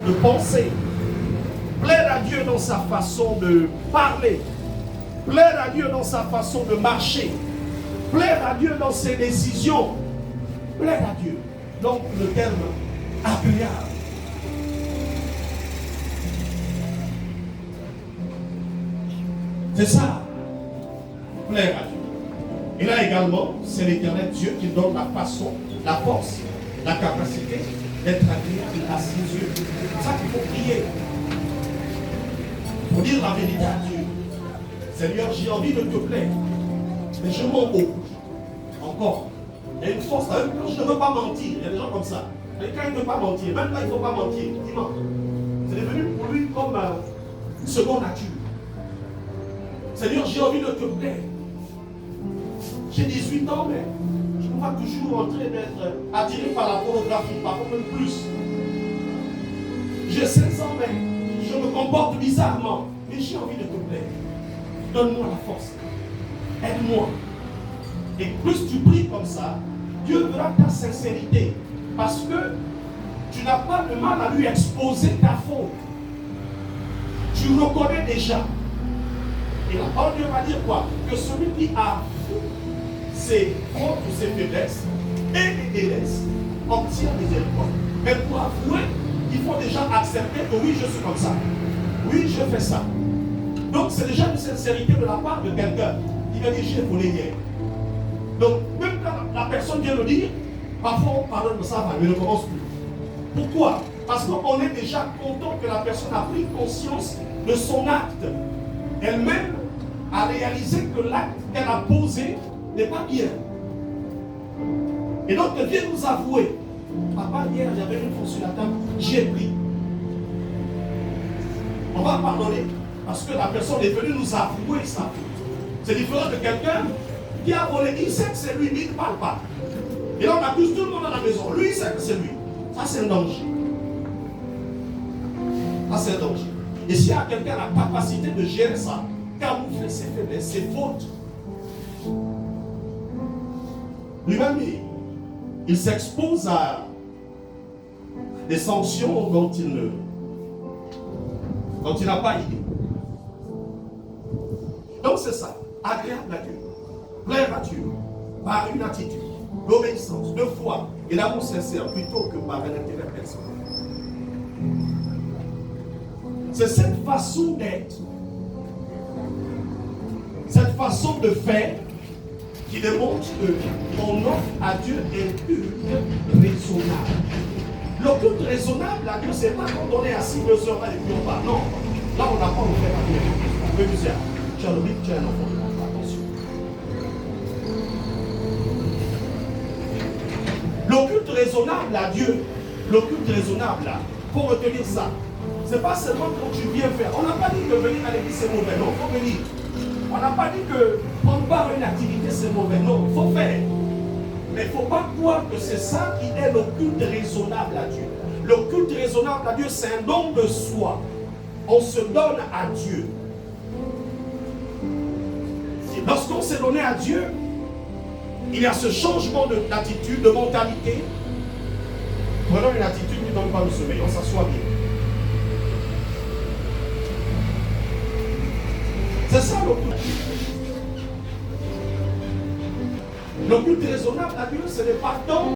de penser, plaire à Dieu dans sa façon de parler, plaire à Dieu dans sa façon de marcher, plaire à Dieu dans ses décisions, plaire à Dieu. Donc le terme agréable. C'est ça, plaire à Dieu. Et là également, c'est l'Éternel Dieu qui donne la façon, la force, la capacité d'être agréable à ses yeux. C'est ça qu'il faut prier. Il faut dire la vérité à Dieu. Seigneur, j'ai envie de te plaire, mais je mens beaucoup. Encore. Il y a une force, quand je ne veux pas mentir, il y a des gens comme ça. Quelqu'un ne veut pas mentir, même là il ne faut pas mentir, il ment. C'est devenu pour lui comme une seconde nature. Seigneur, j'ai envie de te plaire. J'ai 18 ans, mais je me vois toujours en train d'être attiré par la pornographie, parfois même plus. J'ai 16 ans, mais je me comporte bizarrement. Mais j'ai envie de te plaire. Donne-moi la force. Aide-moi. Et plus tu pries comme ça, Dieu verra ta sincérité. Parce que tu n'as pas de mal à lui exposer ta faute. Tu reconnais déjà. Et la parole de Dieu va dire quoi? Que celui qui a ses fautes ou ses faiblesses et les délaisse obtient miséricorde. Mais pour avouer, il faut déjà accepter que oui, je suis comme ça. Oui, je fais ça. Donc c'est déjà une sincérité de la part de quelqu'un qui va dire j'ai volé hier. Donc même quand la personne vient le dire, parfois on pardonne de ça, mais ne commence plus. Pourquoi? Parce qu'on est déjà content que la personne a pris conscience de son acte. Elle-même a réalisé que l'acte qu'elle a posé n'est pas bien. Et donc elle vient nous avouer. Papa, hier j'avais une fois sur la table, j'ai pris. On va pardonner. Parce que la personne est venue nous avouer sa faute. C'est différent de quelqu'un qui a volé. Il sait que c'est lui, mais il ne parle pas. Et là on accuse tout le monde à la maison. Lui il sait que c'est lui. Ça c'est un danger. Ça c'est un danger. Et s'il y a quelqu'un qui a la capacité de gérer ça, camoufler ses faiblesses, ses fautes, lui-même il s'expose à des sanctions dont il n'a pas idée. Donc c'est ça, agréable à Dieu, plaire à Dieu, par une attitude d'obéissance, de foi et d'amour sincère, plutôt que par un intérêt personnel. C'est cette façon d'être, cette façon de faire qui démontre que ton offre à Dieu est un culte raisonnable. Le culte raisonnable à Dieu, c'est pas quand on est assis 2 heures là et puis on part. Non, là on n'a pas offert à Dieu. On peut dire, tu as le rythme, tu as un enfant. Attention. Le culte raisonnable à Dieu, le culte raisonnable là, il faut retenir ça. C'est pas seulement quand tu viens faire. On n'a pas dit que venir à l'église c'est mauvais. Non, il faut venir. On n'a pas dit que prendre part à une activité c'est mauvais. Non, il faut faire. Mais il ne faut pas croire que c'est ça qui est le culte raisonnable à Dieu. Le culte raisonnable à Dieu, c'est un don de soi. On se donne à Dieu. Lorsqu'on s'est donné à Dieu, il y a ce changement d'attitude, de mentalité. Prenons une attitude qui ne donne pas le sommeil. On s'assoit bien. C'est ça le culte. Le culte raisonnable à Dieu, ce n'est pas tant